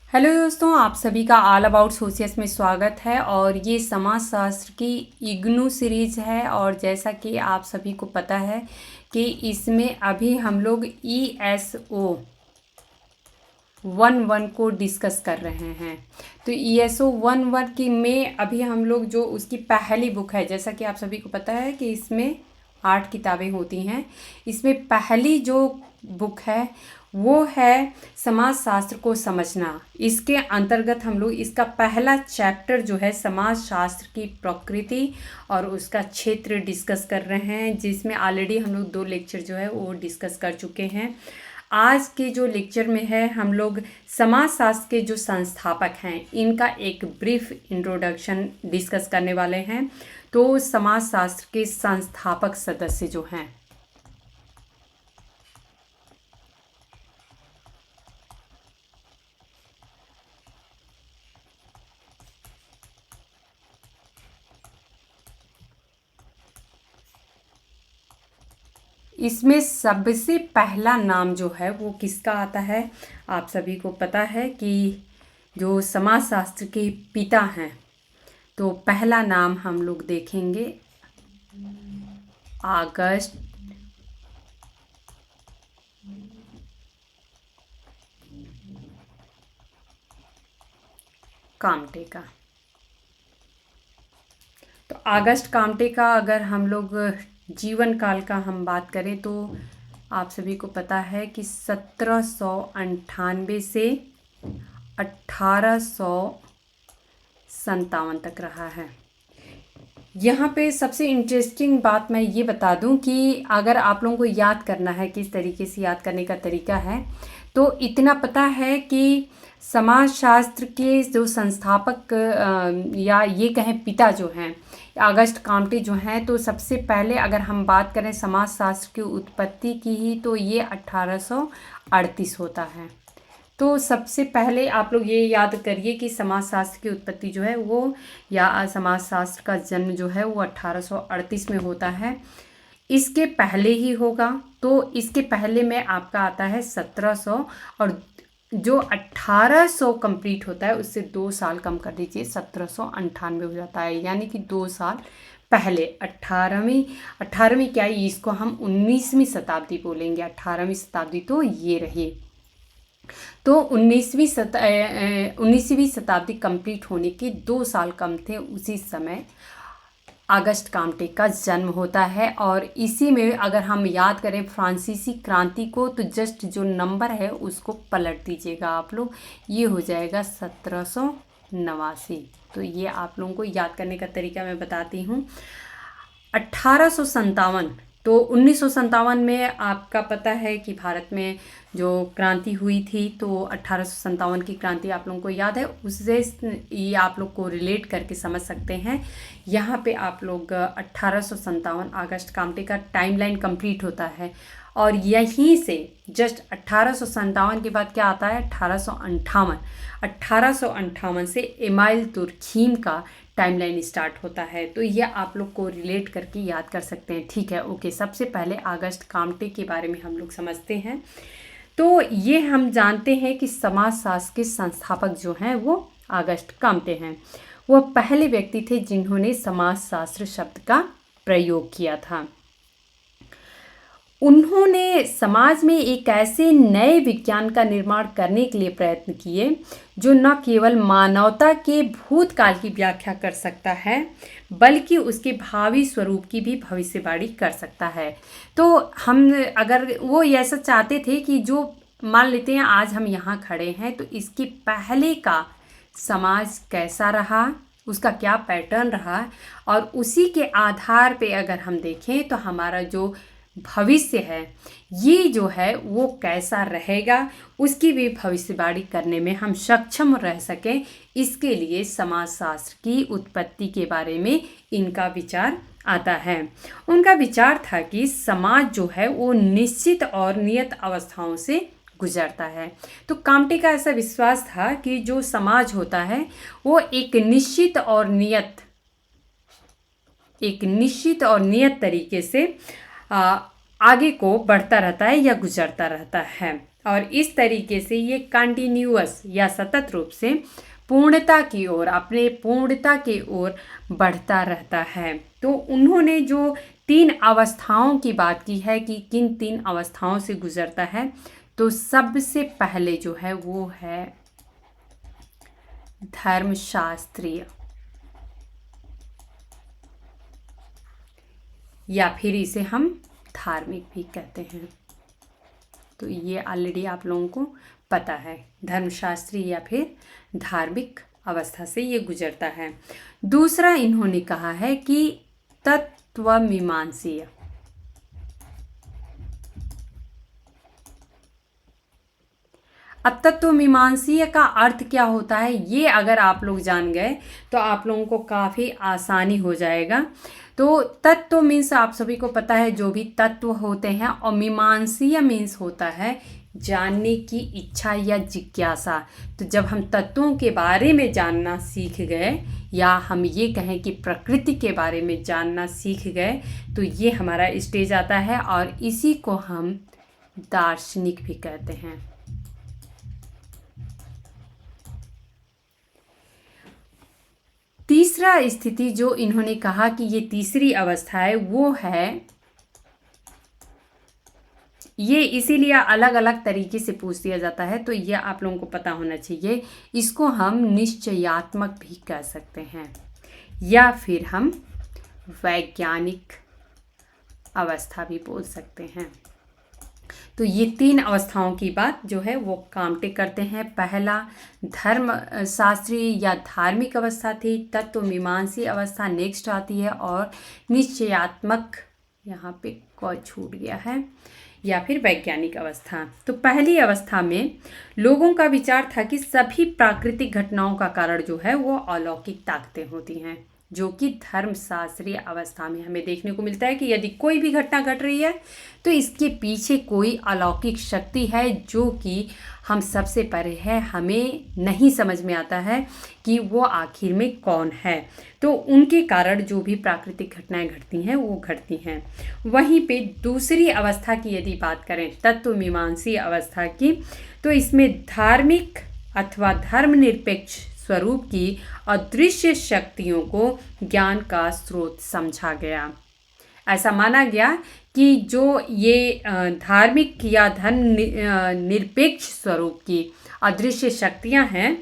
Hello दोस्तों, आप सभी का ऑल अबाउट सोशियस में स्वागत है। और ये समाजशास्त्र की इग्नू सीरीज है। और जैसा कि आप सभी को पता है कि इसमें अभी हम लोग ESO 1-1 को डिस्कस कर रहे हैं। तो ESO 1-1 की में अभी हम लोग जो उसकी पहली बुक है, जैसा कि आप सभी को पता है कि इसमें 8 किताबें होती हैं। इसमें पहली जो बुक है वो है समाजशास्त्र को समझना। इसके अंतर्गत हम लोग इसका पहला चैप्टर जो है समाजशास्त्र की प्रकृति और उसका क्षेत्र डिस्कस कर रहे हैं, जिसमें ऑलरेडी हम लोग 2 लेक्चर जो है वो डिस्कस कर चुके हैं। आज के जो लेक्चर में है हम लोग समाजशास्त्र के जो संस्थापक हैं इनका एक ब्रीफ इंट्रोडक्शन डिस्कस करने वाले हैं। तो समाजशास्त्र के संस्थापक सदस्य जो हैं, इसमें सबसे पहला नाम जो है वो किसका आता है? आप सभी को पता है कि जो समाजशास्त्र के पिता हैं, तो पहला नाम हम लोग देखेंगे आगस्ट काम्टे का। तो अगस्त काम्टे का अगर हम लोग जीवन काल का हम बात करें तो आप सभी को पता है कि 1798 से 1857 तक रहा है। यहाँ पे सबसे इंटरेस्टिंग बात मैं ये बता दूँ कि अगर आप लोगों को याद करना है, किस तरीके से याद करने का तरीका है, तो इतना पता है कि समाजशास्त्र के जो संस्थापक या ये कहें पिता जो हैं अगस्त काम्टे जो हैं, तो सबसे पहले अगर हम बात करें समाजशास्त्र की उत्पत्ति की ही, तो ये 1838 होता है। तो सबसे पहले आप लोग ये याद करिए कि समाजशास्त्र की उत्पत्ति जो है वो, या समाजशास्त्र का जन्म जो है वो 1838 में होता है। इसके पहले ही होगा, तो इसके पहले में आपका आता है 1700, और जो 1800 कंप्लीट होता है उससे 2 साल कम कर दीजिए, 1798 हो जाता है। यानी कि 2 साल पहले 18वीं क्या है, इसको हम 19वीं शताब्दी बोलेंगे। 18वीं शताब्दी तो ये रही। तो 19वीं शताब्दी कंप्लीट होने के 2 साल कम थे, उसी समय अगस्त काम्टे का जन्म होता है। और इसी में अगर हम याद करें फ्रांसीसी क्रांति को, तो जस्ट जो नंबर है उसको पलट दीजिएगा आप लोग, ये हो जाएगा 1789। तो ये आप लोगों को याद करने का तरीका मैं बताती हूँ। 1857, तो 1957 में आपका पता है कि भारत में जो क्रांति हुई थी, तो 1857 की क्रांति आप लोगों को याद है, उससे ये आप लोग को रिलेट करके समझ सकते हैं। यहाँ पे आप लोग 1857 अगस्त काम्टे का टाइमलाइन कंप्लीट होता है। और यहीं से जस्ट 1857 के बाद क्या आता है, 1858 से एमाइल तुर्खीम का टाइमलाइन स्टार्ट होता है। तो ये आप लोग को रिलेट करके याद कर सकते हैं। ठीक है, ओके। सबसे पहले अगस्त काम्टे के बारे में हम लोग समझते हैं। तो ये हम जानते हैं कि समाजशास्त्र के संस्थापक जो हैं वो अगस्त काम्टे हैं। वो पहले व्यक्ति थे जिन्होंने समाजशास्त्र शब्द का प्रयोग किया था। उन्होंने समाज में एक ऐसे नए विज्ञान का निर्माण करने के लिए प्रयत्न किए जो न केवल मानवता के भूतकाल की व्याख्या कर सकता है, बल्कि उसके भावी स्वरूप की भी भविष्यवाणी कर सकता है। तो हम अगर वो ऐसा चाहते थे कि जो मान लेते हैं आज हम यहाँ खड़े हैं, तो इसके पहले का समाज कैसा रहा, उसका क्या पैटर्न रहा, और उसी के आधार पे अगर हम देखें तो हमारा जो भविष्य है ये जो है वो कैसा रहेगा, उसकी भी भविष्यवाणी करने में हम सक्षम रह सकें। इसके लिए समाजशास्त्र की उत्पत्ति के बारे में इनका विचार आता है। उनका विचार था कि समाज जो है वो निश्चित और नियत अवस्थाओं से गुजरता है। तो काम्टे का ऐसा विश्वास था कि जो समाज होता है वो एक निश्चित और नियत तरीके से आगे को बढ़ता रहता है या गुजरता रहता है। और इस तरीके से ये कंटिन्यूअस या सतत रूप से पूर्णता की ओर, अपने पूर्णता की ओर बढ़ता रहता है। तो उन्होंने जो 3 अवस्थाओं की बात की है कि किन 3 अवस्थाओं से गुजरता है, तो सबसे पहले जो है वो है धर्मशास्त्रीय, या फिर इसे हम धार्मिक भी कहते हैं। तो ये ऑलरेडी आप लोगों को पता है, धर्मशास्त्री या फिर धार्मिक अवस्था से ये गुजरता है। दूसरा इन्होंने कहा है कि तत्वमीमांसीय। अब तत्वमीमांसीय का अर्थ क्या होता है, ये अगर आप लोग जान गए तो आप लोगों को काफ़ी आसानी हो जाएगा। तो तत्व मीन्स आप सभी को पता है जो भी तत्व होते हैं, और मीमांसीय मीन्स होता है जानने की इच्छा या जिज्ञासा। तो जब हम तत्वों के बारे में जानना सीख गए, या हम ये कहें कि प्रकृति के बारे में जानना सीख गए, तो ये हमारा स्टेज आता है, और इसी को हम दार्शनिक भी कहते हैं। तीसरा स्थिति जो इन्होंने कहा कि ये तीसरी अवस्था है, वो है, ये इसीलिए अलग अलग तरीके से पूछ दिया जाता है, तो ये आप लोगों को पता होना चाहिए। इसको हम निश्चयात्मक भी कह सकते हैं, या फिर हम वैज्ञानिक अवस्था भी बोल सकते हैं। तो ये 3 अवस्थाओं की बात जो है वो कामटे करते हैं। पहला धर्म शास्त्रीय या धार्मिक अवस्था थी, तत्वमीमांसी अवस्था नेक्स्ट आती है, और निश्चयात्मक, यहाँ पे कोई छूट गया है, या फिर वैज्ञानिक अवस्था। तो पहली अवस्था में लोगों का विचार था कि सभी प्राकृतिक घटनाओं का कारण जो है वो अलौकिक ताकतें होती हैं, जो कि धर्मशास्त्रीय अवस्था में हमें देखने को मिलता है कि यदि कोई भी घटना घट रही है तो इसके पीछे कोई अलौकिक शक्ति है, जो कि हम सबसे परे है, हमें नहीं समझ में आता है कि वो आखिर में कौन है। तो उनके कारण जो भी प्राकृतिक घटनाएं घटती हैं वो घटती हैं। वहीं पे दूसरी अवस्था की यदि बात करें, तत्वमीमांसी अवस्था की, तो इसमें धार्मिक अथवा धर्मनिरपेक्ष स्वरूप की अदृश्य शक्तियों को ज्ञान का स्रोत समझा गया। ऐसा माना गया कि जो ये धार्मिक या धर्म निरपेक्ष स्वरूप की अदृश्य शक्तियां हैं,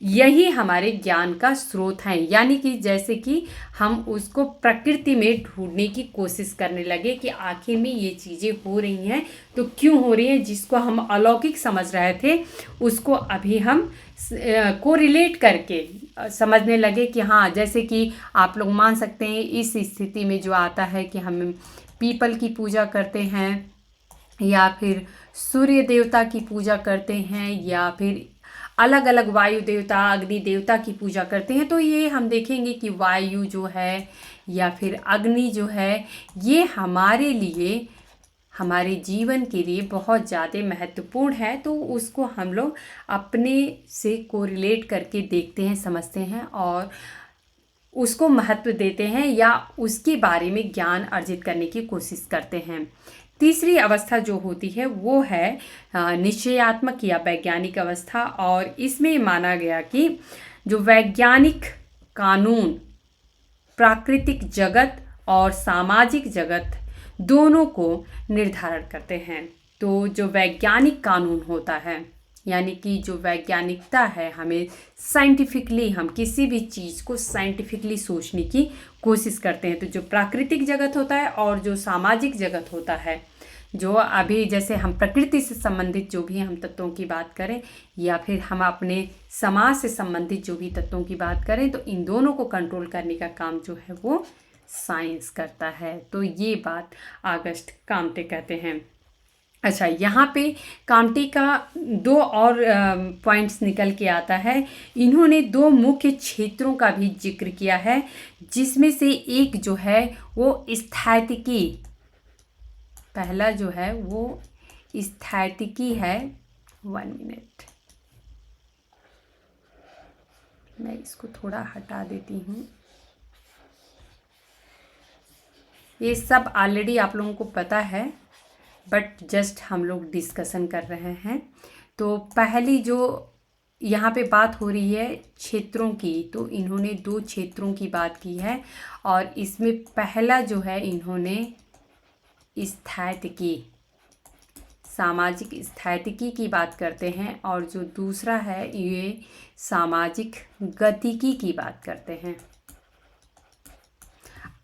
यही हमारे ज्ञान का स्रोत हैं। यानी कि जैसे कि हम उसको प्रकृति में ढूंढने की कोशिश करने लगे कि आखिर में ये चीज़ें हो रही हैं तो क्यों हो रही हैं, जिसको हम अलौकिक समझ रहे थे उसको अभी हम को रिलेट करके समझने लगे कि हाँ, जैसे कि आप लोग मान सकते हैं इस स्थिति में जो आता है कि हम पीपल की पूजा करते हैं, या फिर सूर्य देवता की पूजा करते हैं, या फिर अलग अलग वायु देवता, अग्नि देवता की पूजा करते हैं। तो ये हम देखेंगे कि वायु जो है या फिर अग्नि जो है, ये हमारे लिए, हमारे जीवन के लिए बहुत ज़्यादा महत्वपूर्ण है। तो उसको हम लोग अपने से कोरिलेट करके देखते हैं, समझते हैं, और उसको महत्व देते हैं, या उसके बारे में ज्ञान अर्जित करने की कोशिश करते हैं। तीसरी अवस्था जो होती है वो है निश्चयात्मक या वैज्ञानिक अवस्था, और इसमें माना गया कि जो वैज्ञानिक कानून प्राकृतिक जगत और सामाजिक जगत दोनों को निर्धारण करते हैं। तो जो वैज्ञानिक कानून होता है, यानी कि जो वैज्ञानिकता है, हमें साइंटिफिकली, हम किसी भी चीज़ को साइंटिफिकली सोचने की कोशिश करते हैं। तो जो प्राकृतिक जगत होता है और जो सामाजिक जगत होता है, जो अभी जैसे हम प्रकृति से संबंधित जो भी हम तत्वों की बात करें, या फिर हम अपने समाज से संबंधित जो भी तत्वों की बात करें, तो इन दोनों को कंट्रोल करने का काम जो है वो साइंस करता है। तो ये बात ऑगस्ट काम्टे कहते हैं। अच्छा, यहाँ पे काम्टे का 2 और पॉइंट्स निकल के आता है। इन्होंने 2 मुख्य क्षेत्रों का भी जिक्र किया है, जिसमें से एक जो है वो स्थैतिकी, पहला जो है वो स्थैतिकी है। 1 मिनट, मैं इसको थोड़ा हटा देती हूँ। ये सब ऑलरेडी आप लोगों को पता है, बट जस्ट हम लोग डिस्कशन कर रहे हैं। तो पहली जो यहाँ पे बात हो रही है क्षेत्रों की, तो इन्होंने 2 क्षेत्रों की बात की है और इसमें पहला जो है इन्होंने स्थैतिकी, सामाजिक स्थैतिकी की बात करते हैं और जो दूसरा है ये सामाजिक गतिकी की बात करते हैं।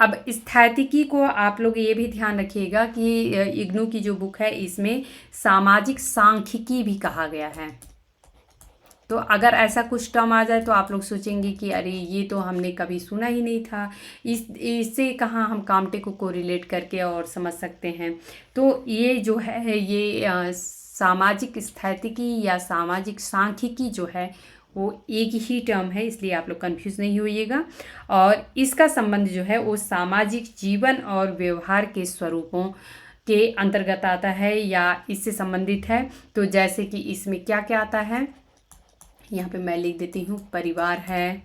अब स्थैतिकी को आप लोग ये भी ध्यान रखिएगा कि इग्नू की जो बुक है इसमें सामाजिक सांख्यिकी भी कहा गया है। तो अगर ऐसा कुछ टर्म आ जाए तो आप लोग सोचेंगे कि अरे ये तो हमने कभी सुना ही नहीं था, इससे कहाँ हम कामटे को कोरिलेट करके और समझ सकते हैं। तो ये जो है ये सामाजिक स्थैतिकी या सामाजिक सांख्यिकी जो है वो एक ही टर्म है, इसलिए आप लोग कंफ्यूज नहीं होइएगा। और इसका संबंध जो है वो सामाजिक जीवन और व्यवहार के स्वरूपों के अंतर्गत आता है या इससे संबंधित है। तो जैसे कि इसमें क्या क्या आता है, यहाँ पे मैं लिख देती हूँ। परिवार है,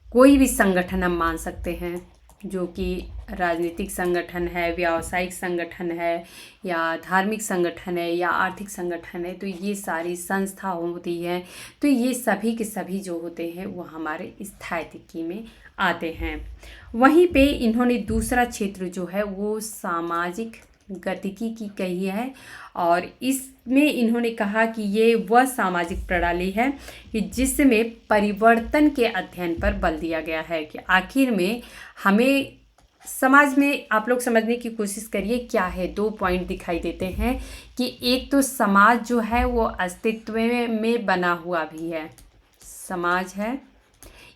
कोई भी संगठन हम मान सकते हैं जो कि राजनीतिक संगठन है, व्यावसायिक संगठन है या धार्मिक संगठन है या आर्थिक संगठन है, तो ये सारी संस्था होती हैं। तो ये सभी के सभी जो होते हैं वो हमारे स्थैतिकी में आते हैं। वहीं पे इन्होंने दूसरा क्षेत्र जो है वो सामाजिक गतिकी की कही है और इसमें इन्होंने कहा कि ये वह सामाजिक प्रणाली है कि जिसमें परिवर्तन के अध्ययन पर बल दिया गया है कि आखिर में हमें समाज में, आप लोग समझने की कोशिश करिए क्या है। 2 पॉइंट दिखाई देते हैं कि एक तो समाज जो है वो अस्तित्व में बना हुआ भी है, समाज है,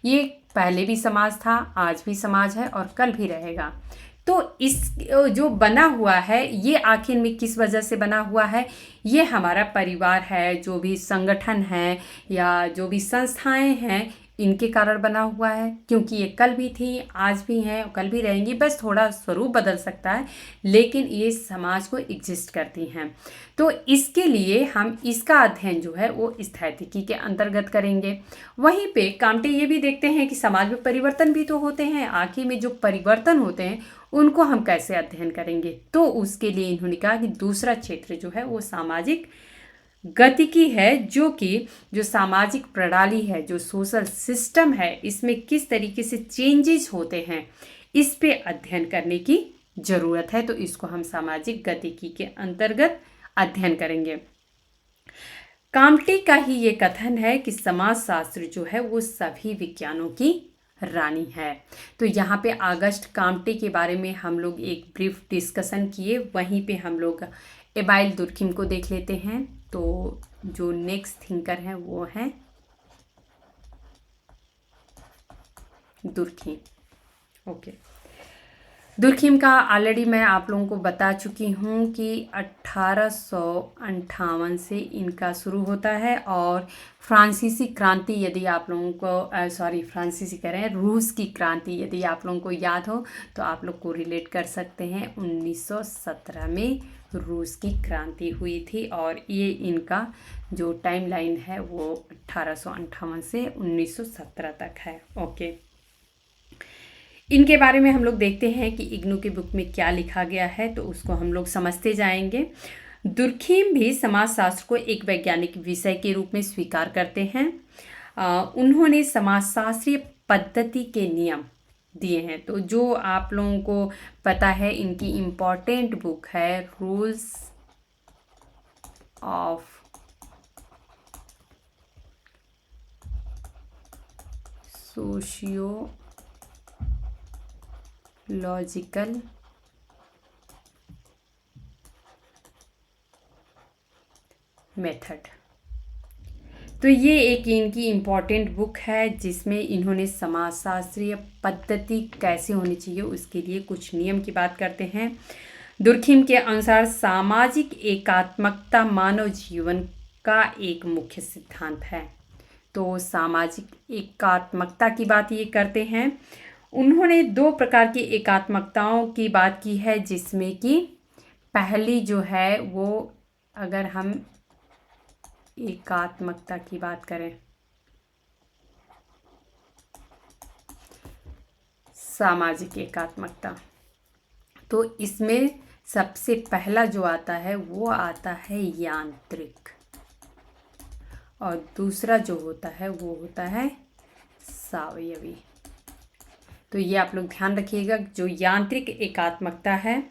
ये पहले भी समाज था, आज भी समाज है और कल भी रहेगा। तो इस जो बना हुआ है ये आखिर में किस वजह से बना हुआ है, ये हमारा परिवार है, जो भी संगठन है या जो भी संस्थाएं हैं इनके कारण बना हुआ है, क्योंकि ये कल भी थी, आज भी हैं, कल भी रहेंगी, बस थोड़ा स्वरूप बदल सकता है, लेकिन ये समाज को एग्जिस्ट करती हैं। तो इसके लिए हम इसका अध्ययन जो है वो स्थैतिकी के अंतर्गत करेंगे। वहीं पे कामटे ये भी देखते हैं कि समाज में परिवर्तन भी तो होते हैं, आखिर में जो परिवर्तन होते हैं उनको हम कैसे अध्ययन करेंगे। तो उसके लिए इन्होंने कहा कि दूसरा क्षेत्र जो है वो सामाजिक गतिकी है, जो कि जो सामाजिक प्रणाली है, जो सोशल सिस्टम है, इसमें किस तरीके से चेंजेस होते हैं इस पे अध्ययन करने की ज़रूरत है। तो इसको हम सामाजिक गतिकी के अंतर्गत अध्ययन करेंगे। कामटे का ही ये कथन है कि समाजशास्त्र जो है वो सभी विज्ञानों की रानी है। तो यहाँ पे ऑगस्ट कामटे के बारे में हम लोग एक ब्रीफ डिस्कशन किए, वहीं पे हम लोग एबाइल दुर्खिम को देख लेते हैं। तो जो नेक्स्ट थिंकर हैं वो हैं दुर्खिम। ओके, दुर्खिम का ऑलरेडी मैं आप लोगों को बता चुकी हूँ कि 1858 से इनका शुरू होता है और फ्रांसीसी क्रांति, यदि आप लोगों को फ्रांसीसी कह रहे हैं, रूस की क्रांति यदि आप लोगों को याद हो तो आप लोग को रिलेट कर सकते हैं। 1917 में रूस की क्रांति हुई थी और ये इनका जो टाइम लाइन है वो 1858 से 1917 तक है। ओके, इनके बारे में हम लोग देखते हैं कि इग्नू की बुक में क्या लिखा गया है, तो उसको हम लोग समझते जाएंगे। दुर्खिम भी समाजशास्त्र को एक वैज्ञानिक विषय के रूप में स्वीकार करते हैं। उन्होंने समाजशास्त्रीय पद्धति के नियम दिए हैं। तो जो आप लोगों को पता है इनकी इम्पॉर्टेंट बुक है रूल्स ऑफ सोशियोलॉजिकल मेथड। तो ये एक इनकी इम्पॉर्टेंट बुक है जिसमें इन्होंने समाजशास्त्रीय पद्धति कैसे होनी चाहिए उसके लिए कुछ नियम की बात करते हैं। दुर्खिम के अनुसार सामाजिक एकात्मकता मानव जीवन का एक मुख्य सिद्धांत है। तो सामाजिक एकात्मकता की बात ये करते हैं। उन्होंने 2 प्रकार की एकात्मकताओं की बात की है, जिसमें कि पहली जो है वो, अगर हम एकात्मकता की बात करें, सामाजिक एकात्मकता, तो इसमें सबसे पहला जो आता है वो आता है यांत्रिक, और दूसरा जो होता है वो होता है सावयवी। तो ये आप लोग ध्यान रखिएगा, जो यांत्रिक एकात्मकता है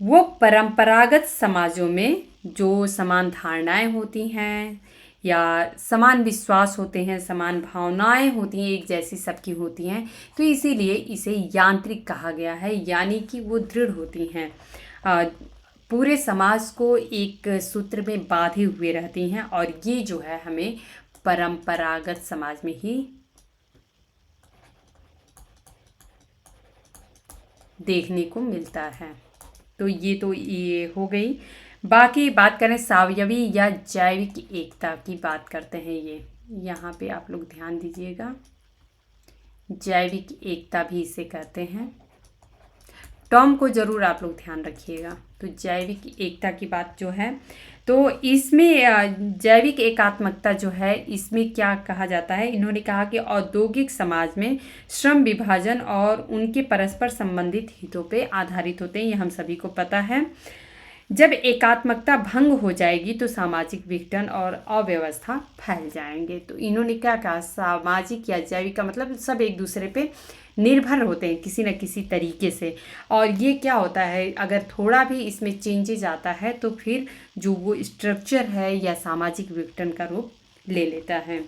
वो परंपरागत समाजों में जो समान धारणाएं होती हैं या समान विश्वास होते हैं, समान भावनाएं होती हैं, एक जैसी सबकी होती हैं, तो इसीलिए इसे यांत्रिक कहा गया है, यानी कि वो दृढ़ होती हैं, पूरे समाज को एक सूत्र में बांधे हुए रहती हैं। और ये जो है हमें परंपरागत समाज में ही देखने को मिलता है। तो ये हो गई। बाकी बात करें सावयवी या जैविक एकता की, बात करते हैं। ये यहाँ पे आप लोग ध्यान दीजिएगा, जैविक एकता भी इसे कहते हैं। टर्म को ज़रूर आप लोग ध्यान रखिएगा। तो जैविक एकता की बात जो है, तो इसमें जैविक एकात्मकता जो है, इसमें क्या कहा जाता है, इन्होंने कहा कि औद्योगिक समाज में श्रम विभाजन और उनके परस्पर संबंधित हितों पे आधारित होते हैं। ये हम सभी को पता है। जब एकात्मकता भंग हो जाएगी तो सामाजिक विघटन और अव्यवस्था फैल जाएंगे। तो इन्होंने क्या कहा, सामाजिक या जैविक का मतलब सब एक दूसरे पे निर्भर होते हैं किसी न किसी तरीके से। और ये क्या होता है, अगर थोड़ा भी इसमें चेंजेज आता है तो फिर जो वो स्ट्रक्चर है या सामाजिक विघटन का रूप ले लेता है।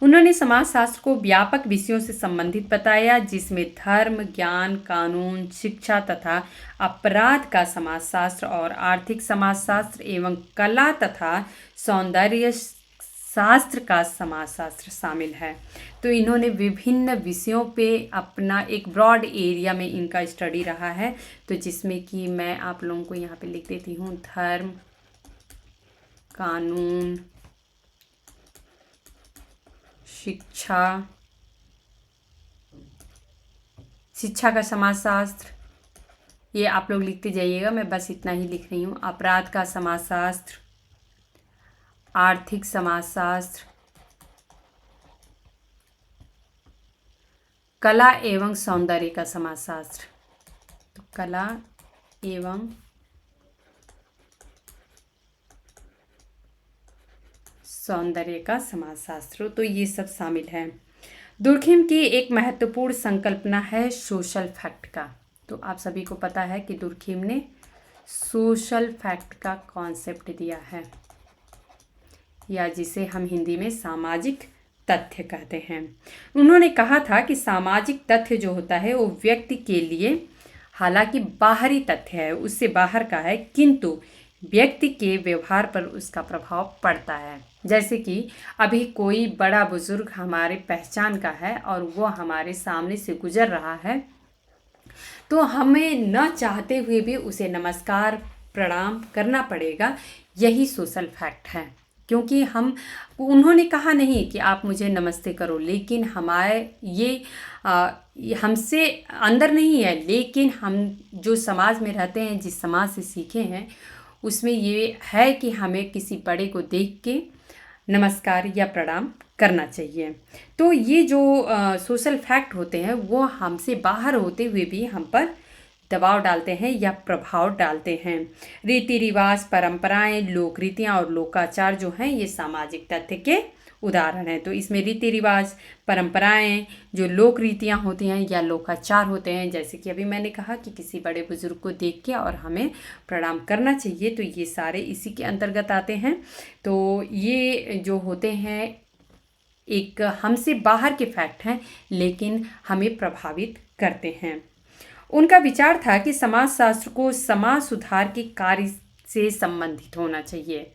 उन्होंने समाजशास्त्र को व्यापक विषयों से संबंधित बताया, जिसमें धर्म, ज्ञान, कानून, शिक्षा तथा अपराध का समाजशास्त्र और आर्थिक समाजशास्त्र एवं कला तथा सौंदर्य शास्त्र का समाजशास्त्र शामिल है। तो इन्होंने विभिन्न विषयों पे अपना एक ब्रॉड एरिया में इनका स्टडी रहा है। तो जिसमें कि मैं आप लोगों को यहाँ पे लिख देती हूँ, धर्म, कानून, शिक्षा का समाजशास्त्र, ये आप लोग लिखते जाइएगा, मैं बस इतना ही लिख रही हूँ। अपराध का समाजशास्त्र, आर्थिक समाजशास्त्र, कला एवं सौंदर्य का समाजशास्त्र। तो कला एवं सौंदर्य का समाजशास्त्र, तो ये सब शामिल है। दुर्खिम की एक महत्वपूर्ण संकल्पना है सोशल फैक्ट का। तो आप सभी को पता है कि दुर्खिम ने सोशल फैक्ट का कॉन्सेप्ट दिया है, या जिसे हम हिंदी में सामाजिक तथ्य कहते हैं। उन्होंने कहा था कि सामाजिक तथ्य जो होता है वो व्यक्ति के लिए हालांकि बाहरी तथ्य है, उससे बाहर का है, किंतु व्यक्ति के व्यवहार पर उसका प्रभाव पड़ता है। जैसे कि अभी कोई बड़ा बुजुर्ग हमारे पहचान का है और वो हमारे सामने से गुजर रहा है, तो हमें न चाहते हुए भी उसे नमस्कार प्रणाम करना पड़ेगा। यही सोशल फैक्ट है, क्योंकि उन्होंने कहा नहीं कि आप मुझे नमस्ते करो, लेकिन हमारे ये हमसे अंदर नहीं है, लेकिन हम जो समाज में रहते हैं, जिस समाज से सीखे हैं, उसमें ये है कि हमें किसी बड़े को देख के नमस्कार या प्रणाम करना चाहिए। तो ये जो सोशल फैक्ट होते हैं वो हमसे बाहर होते हुए भी हम पर दबाव डालते हैं या प्रभाव डालते हैं। रीति रिवाज, परंपराएं, लोक रीतियाँ और लोकाचार जो हैं ये सामाजिक तथ्य के उदाहरण हैं। तो इसमें रीति रिवाज, परंपराएं, जो लोक रीतियाँ होती हैं या लोकाचार होते हैं, जैसे कि अभी मैंने कहा कि किसी बड़े बुजुर्ग को देख के और हमें प्रणाम करना चाहिए, तो ये सारे इसी के अंतर्गत आते हैं। तो ये जो होते हैं एक हमसे बाहर के फैक्ट हैं, लेकिन हमें प्रभावित करते हैं। उनका विचार था कि समाजशास्त्र को समाज सुधार के कार्य से संबंधित होना चाहिए।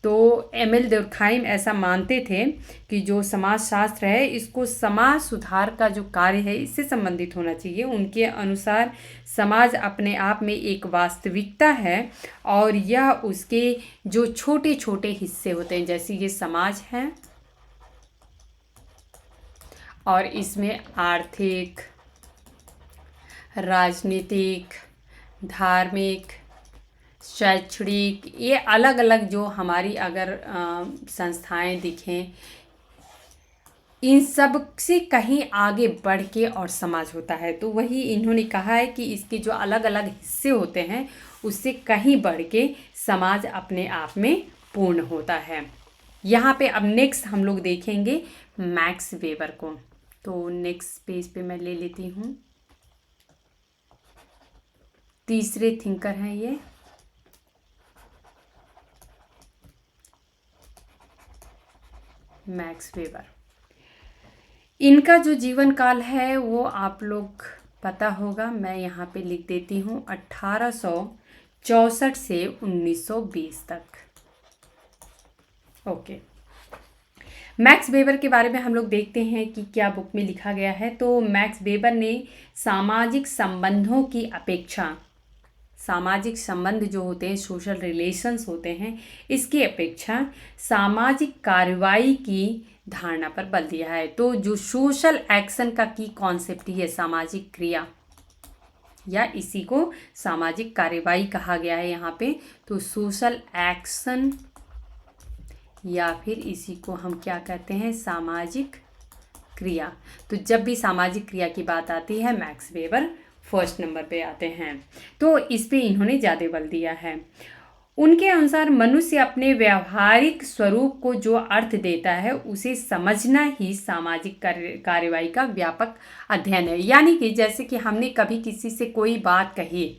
तो एमिल दुर्खिम ऐसा मानते थे कि जो समाजशास्त्र है इसको समाज सुधार का जो कार्य है इससे संबंधित होना चाहिए। उनके अनुसार समाज अपने आप में एक वास्तविकता है और यह उसके जो छोटे छोटे हिस्से होते हैं, जैसे ये समाज है और इसमें आर्थिक, राजनीतिक, धार्मिक, शैक्षणिक, ये अलग अलग जो हमारी अगर संस्थाएं दिखें इन सब से कहीं आगे बढ़ के और समाज होता है। तो वही इन्होंने कहा है कि इसके जो अलग अलग हिस्से होते हैं उससे कहीं बढ़ के समाज अपने आप में पूर्ण होता है। यहाँ पे अब नेक्स्ट हम लोग देखेंगे मैक्स वेबर को। तो नेक्स्ट पेज पे मैं ले लेती हूँ। तीसरे थिंकर हैं ये। मैक्स वेबर, इनका जो जीवन काल है वो आप लोग पता होगा, मैं यहाँ पे लिख देती हूँ 1864 से 1920 तक। ओके, मैक्स वेबर के बारे में हम लोग देखते हैं कि क्या बुक में लिखा गया है। तो मैक्स वेबर ने सामाजिक संबंधों की अपेक्षा, सामाजिक संबंध जो होते हैं, सोशल रिलेशंस होते हैं, इसकी अपेक्षा सामाजिक कार्रवाई की धारणा पर बल दिया है। तो जो सोशल एक्शन का की कॉन्सेप्ट ही है सामाजिक क्रिया, या इसी को सामाजिक कार्रवाई कहा गया है यहाँ पे। तो सोशल एक्शन या फिर इसी को हम क्या कहते हैं, सामाजिक क्रिया। तो जब भी सामाजिक क्रिया की बात आती है मैक्स वेबर फर्स्ट नंबर पे आते हैं। तो इस पे इन्होंने ज़्यादा बल दिया है। उनके अनुसार मनुष्य अपने व्यावहारिक स्वरूप को जो अर्थ देता है उसे समझना ही सामाजिक कार्यवाही का व्यापक अध्ययन है। यानी कि जैसे कि हमने कभी किसी से कोई बात कही,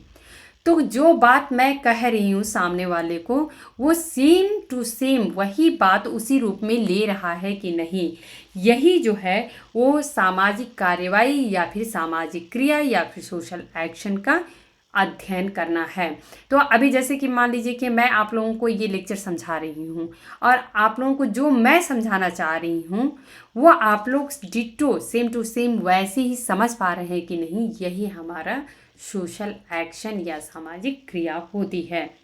तो जो बात मैं कह रही हूँ सामने वाले को, वो सेम टू सेम वही बात उसी रूप में ले रहा है कि नहीं, यही जो है वो सामाजिक कार्यवाही या फिर सामाजिक क्रिया या फिर सोशल एक्शन का अध्ययन करना है। तो अभी जैसे कि मान लीजिए कि मैं आप लोगों को ये लेक्चर समझा रही हूँ और आप लोगों को जो मैं समझाना चाह रही हूँ वो आप लोग डिट्टो सेम टू सेम वैसे ही समझ पा रहे हैं कि नहीं, यही हमारा सोशल एक्शन या सामाजिक क्रिया होती है।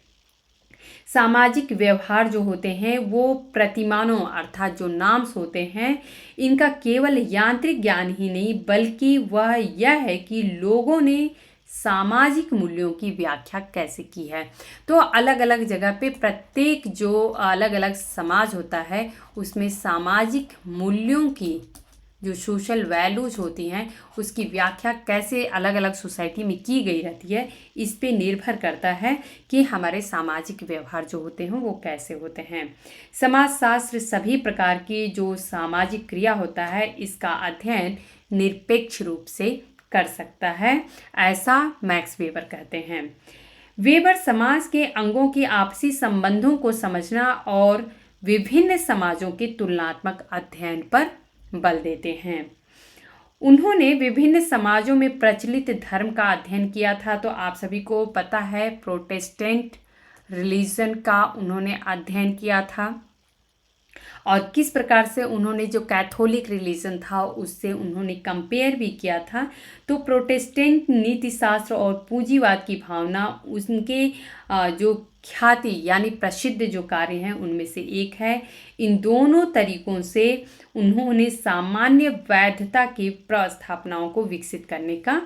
सामाजिक व्यवहार जो होते हैं वो प्रतिमानों अर्थात जो नाम्स होते हैं, इनका केवल यांत्रिक ज्ञान ही नहीं बल्कि वह यह है कि लोगों ने सामाजिक मूल्यों की व्याख्या कैसे की है। तो अलग अलग जगह पे प्रत्येक जो अलग अलग समाज होता है उसमें सामाजिक मूल्यों की जो सोशल वैल्यूज होती हैं उसकी व्याख्या कैसे अलग अलग सोसाइटी में की गई रहती है, इस पे निर्भर करता है कि हमारे सामाजिक व्यवहार जो होते हैं वो कैसे होते हैं। समाजशास्त्र सभी प्रकार की जो सामाजिक क्रिया होता है इसका अध्ययन निरपेक्ष रूप से कर सकता है, ऐसा मैक्स वेबर कहते हैं। वेबर समाज के अंगों की आपसी संबंधों को समझना और विभिन्न समाजों के तुलनात्मक अध्ययन पर बल देते हैं। उन्होंने विभिन्न समाजों में प्रचलित धर्म का अध्ययन किया था। तो आप सभी को पता है प्रोटेस्टेंट रिलीजन का उन्होंने अध्ययन किया था और किस प्रकार से उन्होंने जो कैथोलिक रिलीजन था उससे उन्होंने कंपेयर भी किया था। तो प्रोटेस्टेंट नीति शास्त्र और पूंजीवाद की भावना उनके जो ख्याति यानी प्रसिद्ध जो कार्य हैं उनमें से एक है। इन दोनों तरीकों से उन्होंने सामान्य वैधता की प्रस्थापनाओं को विकसित करने का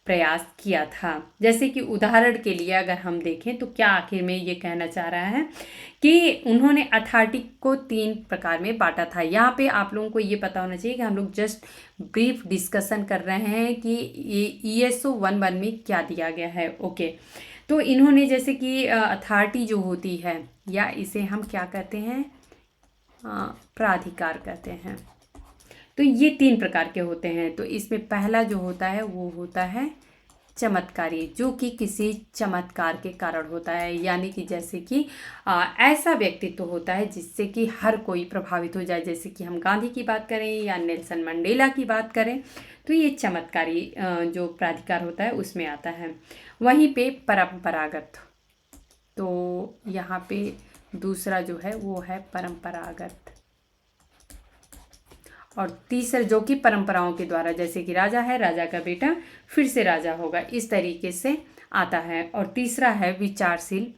प्रयास किया था। जैसे कि उदाहरण के लिए अगर हम देखें तो क्या आखिर में ये कहना चाह रहा है कि उन्होंने अथॉरिटी को 3 प्रकार में बांटा था। यहाँ पे आप लोगों को ये पता होना चाहिए कि हम लोग जस्ट ब्रीफ डिस्कशन कर रहे हैं कि ये ESO 1-1 में क्या दिया गया है। ओके, तो इन्होंने जैसे कि अथॉरिटी जो होती है या इसे हम क्या कहते हैं, प्राधिकार कहते हैं। तो ये 3 प्रकार के होते हैं। तो इसमें पहला जो होता है वो होता है चमत्कारी, जो कि किसी चमत्कार के कारण होता है, यानी कि जैसे कि ऐसा व्यक्तित्व होता है जिससे कि हर कोई प्रभावित हो जाए। जैसे कि हम गांधी की बात करें या नेल्सन मंडेला की बात करें तो ये चमत्कारी जो प्राधिकार होता है उसमें आता है। वहीं पे परंपरागत, तो यहाँ पे दूसरा जो है वो है परंपरागत, और तीसरा जो कि परंपराओं के द्वारा, जैसे कि राजा है, राजा का बेटा फिर से राजा होगा, इस तरीके से आता है। और तीसरा है विचारशील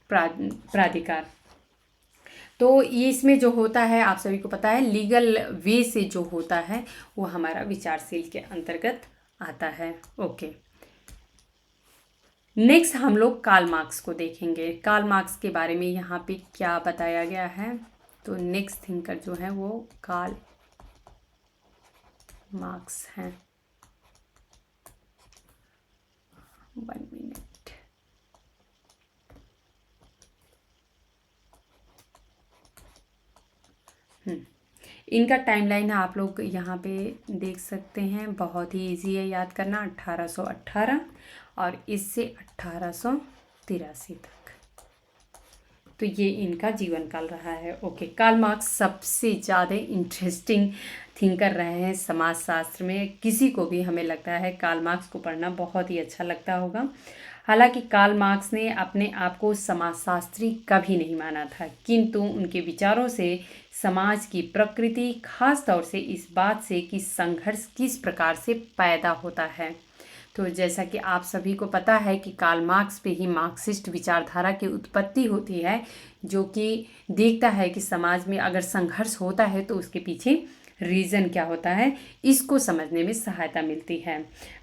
प्राधिकार। तो ये इसमें जो होता है आप सभी को पता है लीगल वे से जो होता है वो हमारा विचारशील के अंतर्गत आता है। ओके, नेक्स्ट हम लोग कार्ल मार्क्स को देखेंगे। कार्ल मार्क्स के बारे में यहाँ पे क्या बताया गया है। तो नेक्स्ट थिंकर जो है वो कार्ल मार्क्स हैं। 1 मिनट। इनका टाइमलाइन आप लोग यहाँ पे देख सकते हैं, बहुत ही इजी है याद करना। 1818 और इससे 1883 तक, तो ये इनका जीवन काल रहा है। ओके, कार्ल मार्क्स सबसे ज़्यादा इंटरेस्टिंग थिंकर रहे हैं समाजशास्त्र में। किसी को भी हमें लगता है कार्ल मार्क्स को पढ़ना बहुत ही अच्छा लगता होगा। हालांकि कार्ल मार्क्स ने अपने आप को समाजशास्त्री कभी नहीं माना था, किंतु उनके विचारों से समाज की प्रकृति, खास तौर से इस बात से कि संघर्ष किस प्रकार से पैदा होता है। तो जैसा कि आप सभी को पता है कि कार्ल मार्क्स पे ही मार्क्सिस्ट विचारधारा की उत्पत्ति होती है, जो कि देखता है कि समाज में अगर संघर्ष होता है तो उसके पीछे रीज़न क्या होता है, इसको समझने में सहायता मिलती है।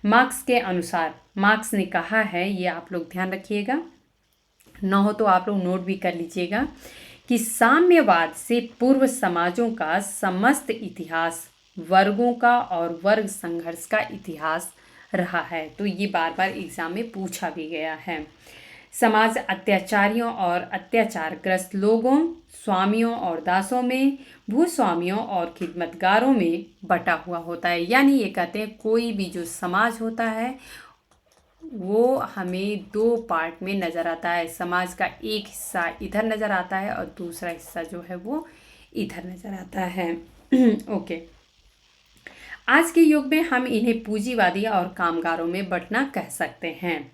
मार्क्स के अनुसार, मार्क्स ने कहा है, ये आप लोग ध्यान रखिएगा, न हो तो आप लोग नोट भी कर लीजिएगा, कि साम्यवाद से पूर्व समाजों का समस्त इतिहास वर्गों का और वर्ग संघर्ष का इतिहास रहा है। तो ये बार बार एग्जाम में पूछा भी गया है। समाज अत्याचारियों और अत्याचारग्रस्त लोगों, स्वामियों और दासों में, भूस्वामियों और खिदमतगारों में बटा हुआ होता है। यानी ये कहते हैं कोई भी जो समाज होता है वो हमें दो पार्ट में नज़र आता है। समाज का एक हिस्सा इधर नज़र आता है और दूसरा हिस्सा जो है वो इधर नज़र आता है। ओके, आज के युग में हम इन्हें पूंजीवादी और कामगारों में बंटना कह सकते हैं।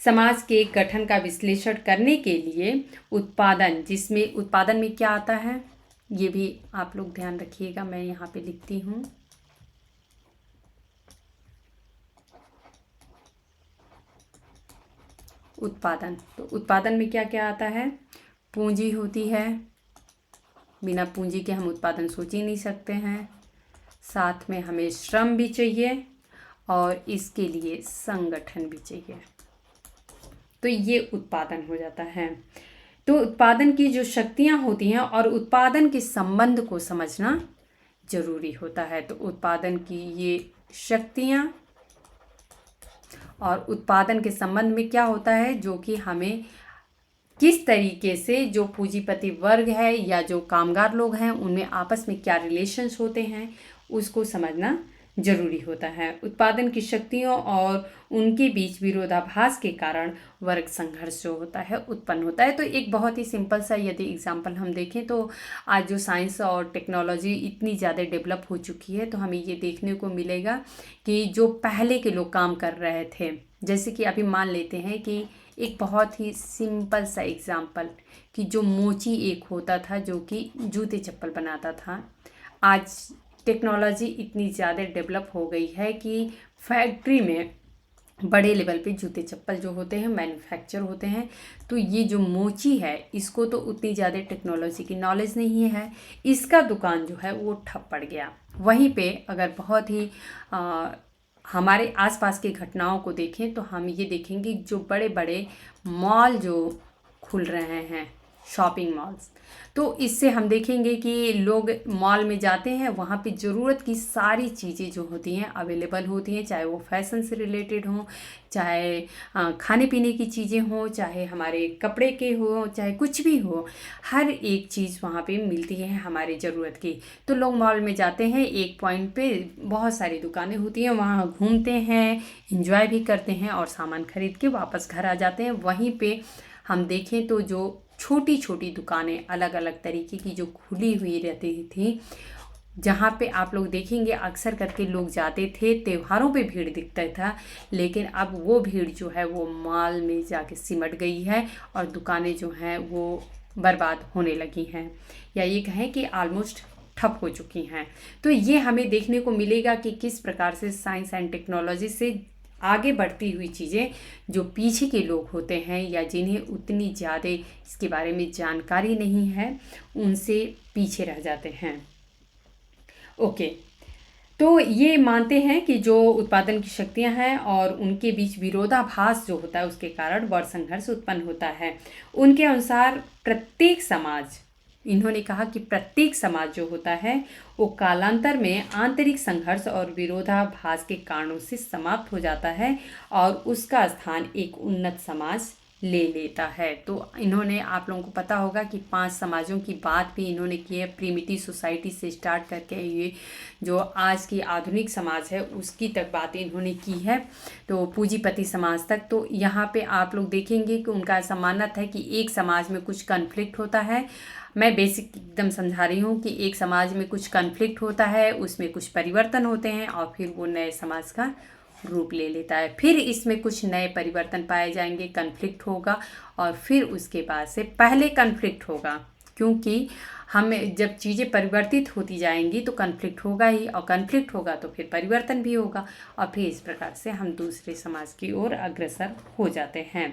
समाज के गठन का विश्लेषण करने के लिए उत्पादन, जिसमें उत्पादन में क्या आता है ये भी आप लोग ध्यान रखिएगा, मैं यहाँ पे लिखती हूँ। उत्पादन, तो उत्पादन में क्या क्या आता है, पूंजी होती है, बिना पूंजी के हम उत्पादन सोच ही नहीं सकते हैं। साथ में हमें श्रम भी चाहिए और इसके लिए संगठन भी चाहिए, तो ये उत्पादन हो जाता है। तो उत्पादन की जो शक्तियाँ होती हैं और उत्पादन के संबंध को समझना जरूरी होता है। तो उत्पादन की ये शक्तियाँ और उत्पादन के संबंध में क्या होता है, जो कि हमें किस तरीके से जो पूंजीपति वर्ग है या जो कामगार लोग हैं उनमें आपस में क्या रिलेशंस होते हैं उसको समझना जरूरी होता है। उत्पादन की शक्तियों और उनके बीच विरोधाभास के कारण वर्ग संघर्ष जो होता है उत्पन्न होता है। तो एक बहुत ही सिंपल सा यदि एग्जाम्पल हम देखें तो आज जो साइंस और टेक्नोलॉजी इतनी ज़्यादा डेवलप हो चुकी है, तो हमें ये देखने को मिलेगा कि जो पहले के लोग काम कर रहे थे, जैसे कि अभी मान लेते हैं कि एक बहुत ही सिंपल सा एग्जाम्पल कि जो मोची एक होता था जो कि जूते चप्पल बनाता था, आज टेक्नोलॉजी इतनी ज़्यादा डेवलप हो गई है कि फैक्ट्री में बड़े लेवल पे जूते चप्पल जो होते हैं मैन्युफैक्चर होते हैं। तो ये जो मोची है इसको तो उतनी ज़्यादा टेक्नोलॉजी की नॉलेज नहीं है, इसका दुकान जो है वो ठप पड़ गया। वहीं पे अगर बहुत ही हमारे आसपास की घटनाओं को देखें तो हम ये देखेंगे जो बड़े बड़े मॉल जो खुल रहे हैं, शॉपिंग मॉल्स, तो इससे हम देखेंगे कि लोग मॉल में जाते हैं, वहाँ पे ज़रूरत की सारी चीज़ें जो होती हैं अवेलेबल होती हैं, चाहे वो फैशन से रिलेटेड हों, चाहे खाने पीने की चीज़ें हों, चाहे हमारे कपड़े के हो, चाहे कुछ भी हो, हर एक चीज़ वहाँ पे मिलती है हमारी ज़रूरत की। तो लोग मॉल में जाते हैं, एक पॉइंट पे बहुत सारी दुकानें होती हैं, वहाँ घूमते हैं, इंजॉय भी करते हैं और सामान खरीद के वापस घर आ जाते हैं। वहीं पे हम देखें तो जो छोटी छोटी दुकानें अलग अलग तरीके की जो खुली हुई रहती थी, जहाँ पे आप लोग देखेंगे अक्सर करके लोग जाते थे, त्योहारों पे भीड़ दिखता था, लेकिन अब वो भीड़ जो है वो मॉल में जाके सिमट गई है और दुकानें जो हैं वो बर्बाद होने लगी हैं, या ये कहें कि ऑलमोस्ट ठप हो चुकी हैं। तो ये हमें देखने को मिलेगा कि किस प्रकार से साइंस एंड टेक्नोलॉजी से आगे बढ़ती हुई चीज़ें जो पीछे के लोग होते हैं या जिन्हें उतनी ज़्यादा इसके बारे में जानकारी नहीं है उनसे पीछे रह जाते हैं। ओके, तो ये मानते हैं कि जो उत्पादन की शक्तियां हैं और उनके बीच विरोधाभास जो होता है उसके कारण वर्ग संघर्ष उत्पन्न होता है। उनके अनुसार प्रत्येक समाज, इन्होंने कहा कि प्रत्येक समाज जो होता है वो कालांतर में आंतरिक संघर्ष और विरोधाभास के कारणों से समाप्त हो जाता है और उसका स्थान एक उन्नत समाज ले लेता है। तो इन्होंने, आप लोगों को पता होगा कि 5 समाजों की बात भी इन्होंने की है, प्रिमिटिव सोसाइटी से स्टार्ट करके ये जो आज की आधुनिक समाज है उसकी तक बातें इन्होंने की है, तो पूंजीपति समाज तक। तो यहाँ पे आप लोग देखेंगे कि उनका ऐसा मानना है कि एक समाज में कुछ कन्फ्लिक्ट होता है। मैं बेसिक एकदम समझा रही हूँ कि एक समाज में कुछ कन्फ्लिक्ट होता है, उसमें कुछ परिवर्तन होते हैं और फिर वो नए समाज का रूप ले लेता है। फिर इसमें कुछ नए परिवर्तन पाए जाएंगे, कन्फ्लिक्ट होगा और फिर उसके बाद से पहले कन्फ्लिक्ट होगा, क्योंकि हमें जब चीज़ें परिवर्तित होती जाएंगी तो कन्फ्लिक्ट होगा ही, और कन्फ्लिक्ट होगा तो फिर परिवर्तन भी होगा और फिर इस प्रकार से हम दूसरे समाज की ओर अग्रसर हो जाते हैं।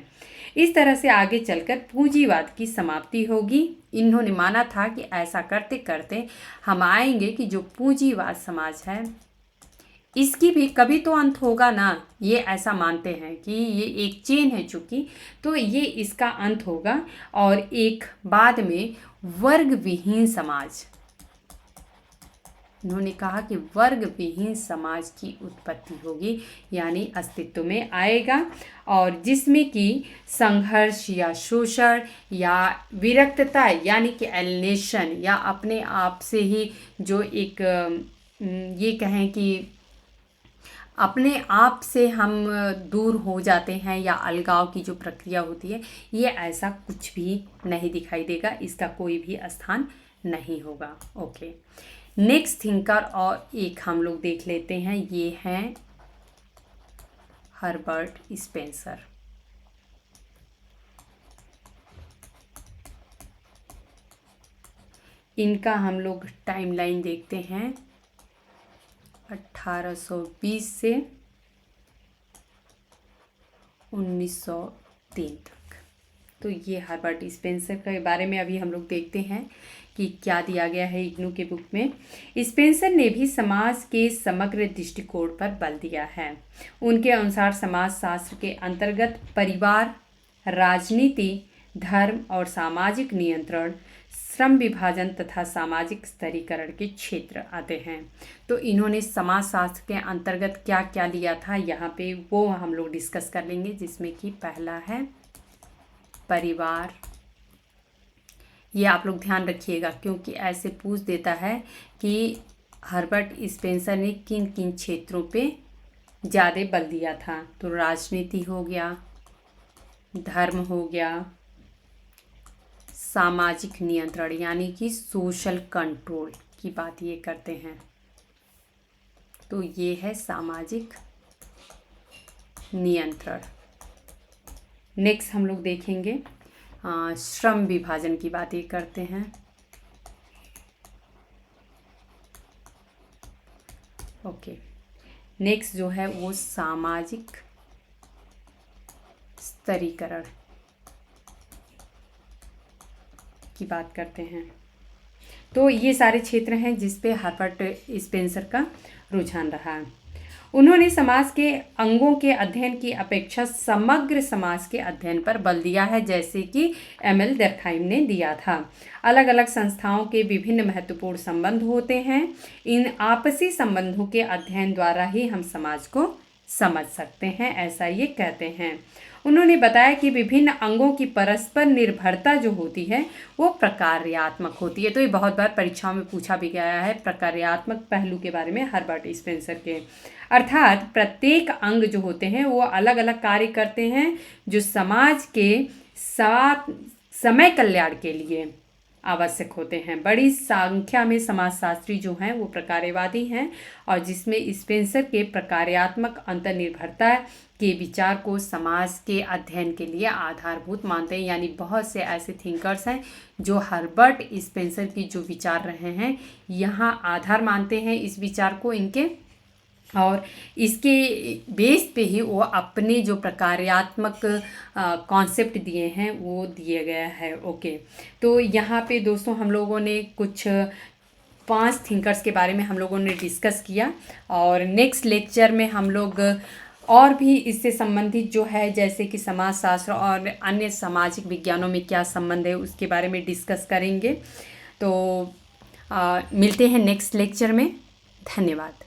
इस तरह से आगे चलकर पूंजीवाद की समाप्ति होगी। इन्होंने माना था कि ऐसा करते करते हम आएंगे कि जो पूंजीवाद समाज है इसकी भी कभी तो अंत होगा ना, ये ऐसा मानते हैं कि ये एक चेन है चूंकि, तो ये इसका अंत होगा और एक बाद में वर्ग विहीन समाज, उन्होंने कहा कि वर्ग विहीन समाज की उत्पत्ति होगी, यानी अस्तित्व में आएगा और जिसमें कि संघर्ष या शोषण या विरक्तता यानी कि एलिनेशन या अपने आप से ही जो एक ये कहें कि अपने आप से हम दूर हो जाते हैं या अलगाव की जो प्रक्रिया होती है, ये ऐसा कुछ भी नहीं दिखाई देगा, इसका कोई भी स्थान नहीं होगा। ओके, नेक्स्ट थिंकर और एक हम लोग देख लेते हैं, ये हैं हर्बर्ट स्पेंसर। इनका हम लोग टाइमलाइन देखते हैं 1820 से 1903 तक। तो ये हर्बर्ट स्पेंसर के बारे में अभी हम लोग देखते हैं कि क्या दिया गया है इग्नू के बुक में। स्पेंसर ने भी समाज के समग्र दृष्टिकोण पर बल दिया है। उनके अनुसार समाज शास्त्र के अंतर्गत परिवार, राजनीति, धर्म और सामाजिक नियंत्रण, श्रम विभाजन तथा सामाजिक स्तरीकरण के क्षेत्र आते हैं। तो इन्होंने समाजशास्त्र के अंतर्गत क्या क्या लिया था यहाँ पे वो हम लोग डिस्कस कर लेंगे, जिसमें कि पहला है परिवार। ये आप लोग ध्यान रखिएगा क्योंकि ऐसे पूछ देता है कि हर्बर्ट स्पेंसर ने किन किन क्षेत्रों पे ज़्यादा बल दिया था। तो राजनीति हो गया, धर्म हो गया, सामाजिक नियंत्रण यानी कि सोशल कंट्रोल की बात ये करते हैं। तो ये है सामाजिक नियंत्रण। नेक्स्ट हम लोग देखेंगे श्रम विभाजन की बात ये करते हैं। ओके, नेक्स्ट जो है वो सामाजिक स्तरीकरण की बात करते हैं। तो ये सारे क्षेत्र हैं जिस पे हर्बर्ट स्पेंसर का रुझान रहा। उन्होंने समाज के अंगों के अध्ययन की अपेक्षा समग्र समाज के अध्ययन पर बल दिया है, जैसे कि एमएल डर्कहाइम ने दिया था। अलग अलग संस्थाओं के विभिन्न महत्वपूर्ण संबंध होते हैं। इन आपसी संबंधों के अध्ययन द्वारा ही हम समाज को समझ सकते हैं, ऐसा ये कहते हैं। उन्होंने बताया कि विभिन्न अंगों की परस्पर निर्भरता जो होती है वो प्रकार्यात्मक होती है। तो ये बहुत बार परीक्षाओं में पूछा भी गया है प्रकार्यात्मक पहलू के बारे में हर्बर्ट स्पेंसर के। अर्थात प्रत्येक अंग जो होते हैं वो अलग अलग कार्य करते हैं जो समाज के साथ समय कल्याण के लिए आवश्यक होते हैं। बड़ी संख्या में समाजशास्त्री जो हैं वो प्रकार्यवादी हैं और जिसमें स्पेंसर के प्रकार्यात्मक अंतर्निर्भरता के विचार को समाज के अध्ययन के लिए आधारभूत मानते हैं। यानी बहुत से ऐसे थिंकर्स हैं जो हर्बर्ट स्पेंसर की जो विचार रहे हैं यहाँ आधार मानते हैं इस विचार को इनके, और इसके बेस पे ही वो अपने जो प्रकार्यात्मक कॉन्सेप्ट दिए हैं वो दिए गया है। ओके, तो यहाँ पे दोस्तों हम लोगों ने कुछ 5 थिंकर्स के बारे में हम लोगों ने डिस्कस किया। और नेक्स्ट लेक्चर में हम लोग और भी इससे संबंधित जो है, जैसे कि समाजशास्त्र और अन्य सामाजिक विज्ञानों में क्या संबंध है, उसके बारे में डिस्कस करेंगे। तो मिलते हैं नेक्स्ट लेक्चर में। धन्यवाद।